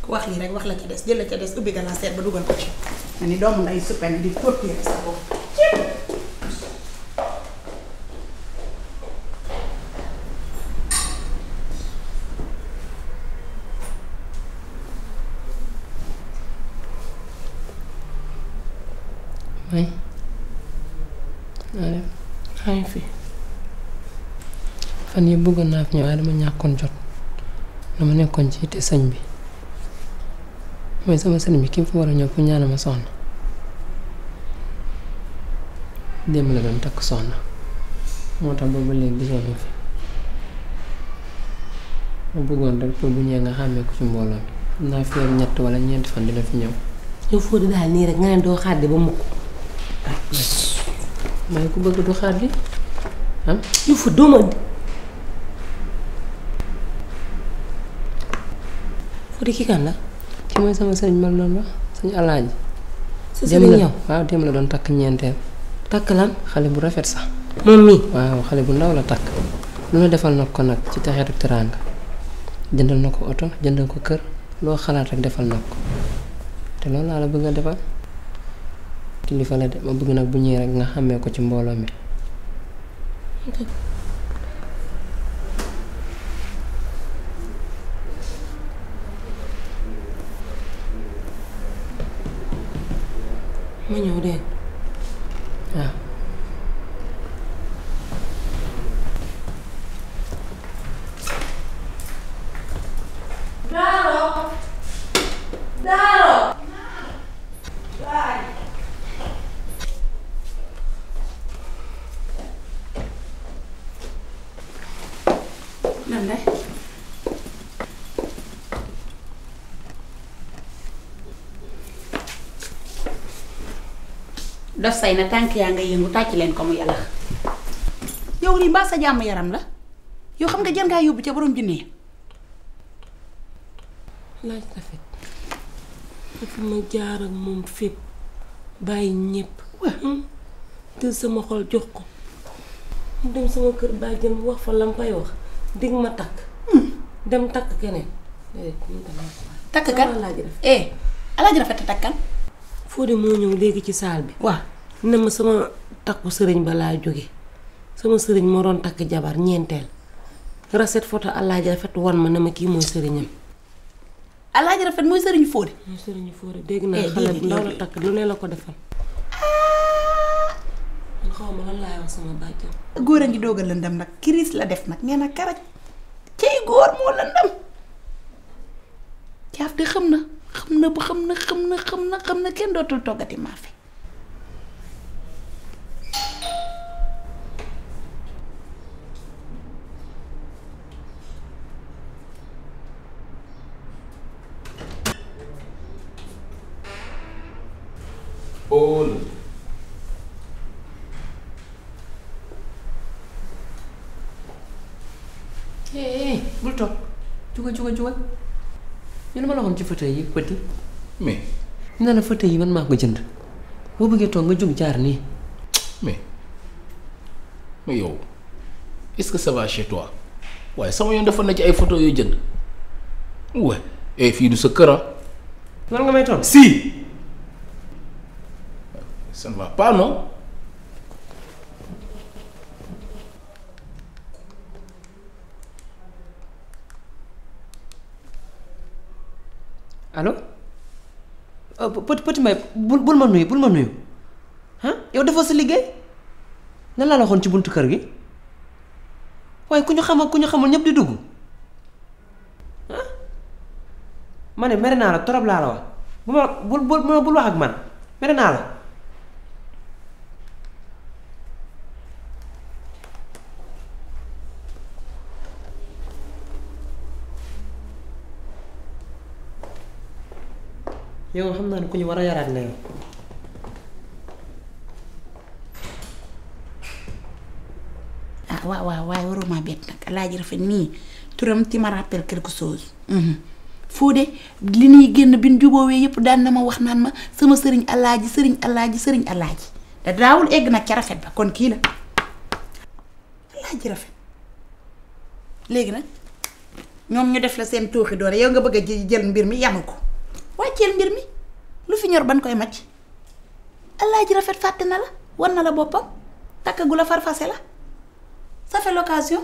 wax lii rek wax la ca des jël la ca des ubbi gala seet ba dugal ko ci. ma ni doomu nday suppene di torturer sa bopp. may naa dem maa ngi fi fan yi bëggoon naa fi ñëw waaye dama ñàkkoon jot dama nekkoon ci te sëñ bi mooy sama sëñ bi ki fi war a ñëw pour ñaanal ma soxna démb la doon takk soxna moo tax boobu léegi gisoo ma fi ma bëggoon rek pour bu ñëwee nga xàmmee ko ci mbooloo mi naa fi yor 3 wala 4 fan dina fi ñëw. yow Fodé daal nii rek nga ne doo xàddi ba mukk. may ku bëgg du xàddi ah. yow fa dooma Fodé ki kan la. ki mooy sama sëriñ ma doon wax sëñ Alaaji. sa sëriñ yow waaw démb la doon takk ñeenteel. takk lan. xale bu rafet sax. moom mii. waaw xale bu ndaw la takk. lu ne defal na ko nag ci taxeetu teraanga jëndal na ko oto jëndal ko kër loo xalaat rek defal na ko te loolu laa la bëgg a defal. kilifa la de ma bëgg nag bu ñëwee rek nga xàmmee ko ci mbooloo mi. ma ñëw dégg waaw. nan de daf say na tànk yaa nga yëngu tàcc leen ko mu yàlla. yow lii mbaa sa jàmm yaram la yow xam nga jën ngaa yóbbu ca borom junne. laaj rafet dafa ma jaar ak moom fépp bàyyi ñépp te sama xol jox ko mu dem sama kër bàjjen wax fa lam fay wax dig ma takk dem takk keneen takk kan Alaaji Rafet takkan. Fodé moo ñëw léegi ci saal bi waaw ne ma sama takku sëriñ ba laa jóge sama sëriñ moo doon takk jabar ñeenteel raset photo Alaaji Rafet wan ma ne ma kii mooy sëriñam. Alaaji Rafet mooy sëriñu Fodé. mooy sëriñu Fodé dégg naa xale bu ndaw la takk lu ne la ko defal. man xaw ma lan laay wax sama bàjjan. góor a ngi doog a lëndam nag kiris la def nag nee na karaj cay góor moo lëndam caaf de xam na kenn dootul toggati maafe. bul toog jugal ñu ne ma la waxoon ci fauteuil yi petit. mais. ñu ne la fauteuil yi man maa ko jënd boo bëggee toog nga jóg jaar nii. mais yow est-ce que ça va chez toi waaye sama yoon dafa na ci ay photo yooyu jënd waaye fii du sa kër loolu nga may toog. si ça ne va pas non. allo petit may bul ma nuyu ah yow defoo sa liggéey nan laa la waxoon ci buntu kër gi waaye ku ñu xamul ñëpp di dugg ah ma ne mere naa la torop laa la wax bul wax ak man mere naa la. yow xam naa ne ku ñu war a yaraat la yow. waaw waaye waruma bett nag Alaaji Rafet nii turam ti ma rappelle quelque chose. Fodé li ñuy génn bi ñu jubóowee yëpp daan na ma wax naan ma sama sëriñ Alaaji da daawul egg nag ca Rafet ba kon kii la Alaaji Rafet léegi nag ñoom ñu def la seen tuuxi doole yow nga bëgg a jël mbir mi yanu ko wàcceel mbir mi lu fi ñor ban koy macc Alaaji Rafet fàtte na la war na la boppam takkagu la farfase la ça fait l'occasion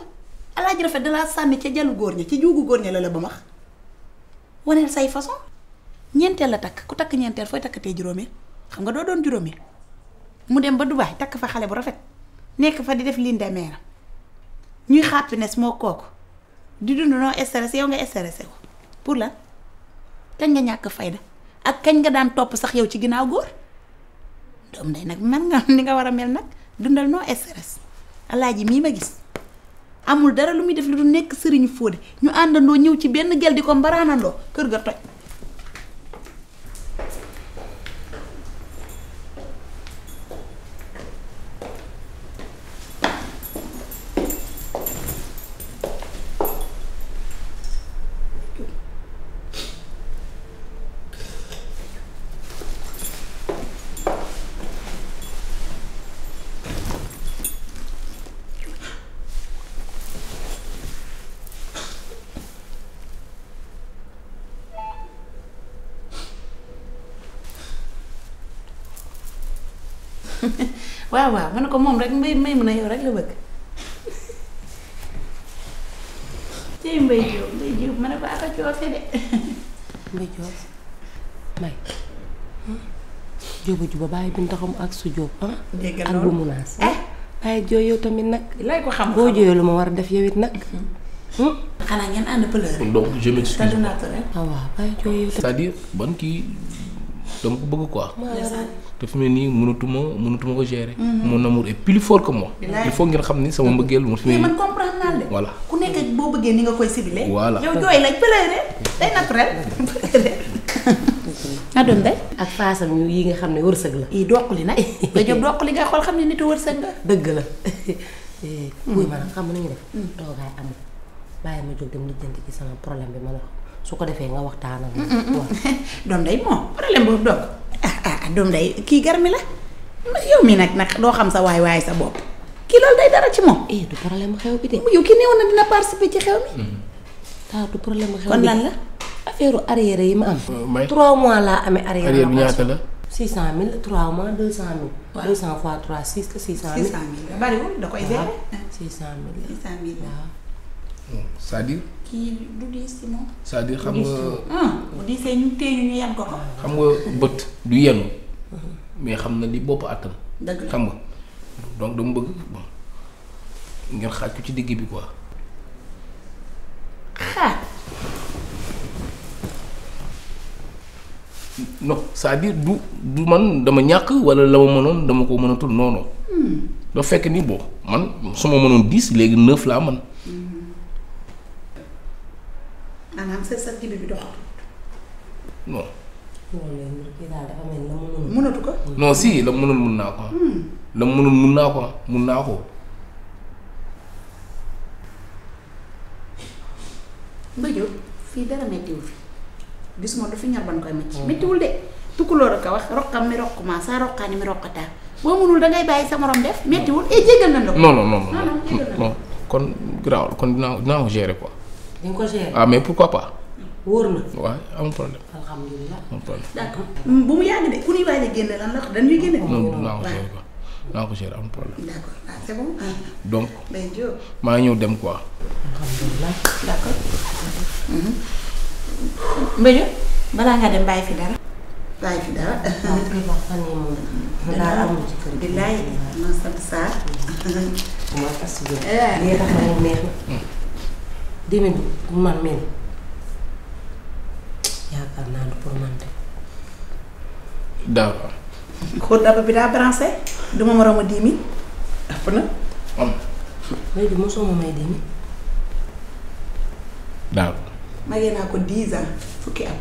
Alaaji Rafet dalaa sànni ca jalu góor ña ci juugu góor ña la ba max waneel say façon ñeenteel la takk ku takk ñeenteel fooy takkatee juróomeel xam nga doo doon juróomeel mu dem ba Dubaay takk fa xale bu rafet nekk fa di def lii ndemeeram ñuy happiness moo kooku di dund noo stressé yow nga stressé ko pour lan kañ nga ñàkk fayda ak kañ nga daan topp sax yow ci ginnaaw góor doom day nag man nga ni nga war a mel nag dundal noo stress Alaaji mii ma gis amul dara lu muy def lu du nekk sëriñu Fodé ñu àndandoo ñëw ci benn gel di ko mbaraanandoo kër ga toj waaw waaw ma ne ko moom rek mbay mën a yow rek la bëgg tey mbay jóob ma ne ko aka coofe de mbay jóob may jóoba juba bàyyi bi ndaxam ak su jóob dégg ak bu munaas bàyyi jooy yow tamit nag lay ko xam boo jooyee lu ma war a def yow it nag xanaa ngeen ànd pleur donc je m'excuse. waaw bàyyi jooy yow tamit c'est-à-dire ban kii dama ko bëgg quoi. te fi mu ne nii mënatuma ko gérer. Mon amour est plus fort que moi. il faut ngeen xam ni sama mbëggeel mu fi man comprendre naa de. voilà ku nekk boo bëggee ni nga koy ciblé. voilà yow jooy lañ pleuré day naturel. nga doon day. ak faasam yi nga xam ne wërsëg la. doqali nag nga jóg doqali nga xool xam ne nitu wërsëg nga. dëgg la. buy ma nag xam nga nañu def. toogaay amul bàyyi ma jóg dem lijjanti ci sama problème bi ma la su ko defee nga waxtaan ak moom. doom day moom problème boobu doog doom day kii garmi la yow mi nag doo xam sa waay sa bopp kii loolu day dara ci moom. du problème xew bi de. yow ki néew na dina participer ci xew mi. du problème xew bi kon lan la. affaire arrière yi ma am. may 3 mois laa amee arrière. arrière bi ñaata la. 600 000 3 mois 200 000. waaw 200 fois 3 6 que 600 000. 600 000 bariwul da koy gérer. 600 000 600 000 waaw. c'est-à-dire. kii du diis ci moom. c'est-à-dire xam nga. bu diisee ñu téye ñu yan ko ko. xam nga bët du yenu mais xam na li bopp àttan. dëgg la xam nga donc dama bëgg bon ngeen xaaj ko ci digg bi quoi. xaaj. non c'est-à-dire du man dama ñàkk wala la ma mënoon dama ko mënatul non non. dafa fekk ni bon man su ma mënoon 10 léegi 9 laa man. maanaam sa jibi bi doxatul. non. loolu kii daal dafa mel ni la mënoon. mënatu ko. non si la mënoon mun naa ko la mënoon mun naa ko mun naa ko. Mbëjoo fii dara mettiwul fi gisuma du fi ñor ban koy macc mettiwul de tukkulóor a ko wax roqam mi roq ma saa roqaani mi roqataa boo mënul dangay bàyyi sa morom def mettiwul jéggal nañ la ko. non non kon garaawul kon dinaa ko gérer quoi. di nga ko gérer. ah mais pourquoi pas. wóor na. waaw amul problème. alhamdulilah. amul problème. d'accord bu mu yàgg de ku ñuy waaj a génne lan la dañuy génne. non dinaa ko gérer quoi dinaa ko gérer amul problème. d'accord c'est bon. donc Mbëjoo. maa ngi ñëw dem quoi. alhamdulilah. d'accord. Mbëjoo balaa nga dem bàyyi fi dara. bàyyi fi dara. waaw kay wax fan yii moom. daal amul ci kër gi. billaay ma sant Sarr. ma tas bi. lii tax ma ne neex na. demin bu man mel yaakaar naa du pour man de. d'accord. xóot daba bi daa branché du ma moroom a 10 000 ëpp na. am. léegi mosoo ma may demi. d'accord. magee naa ko 10 ans fukki at.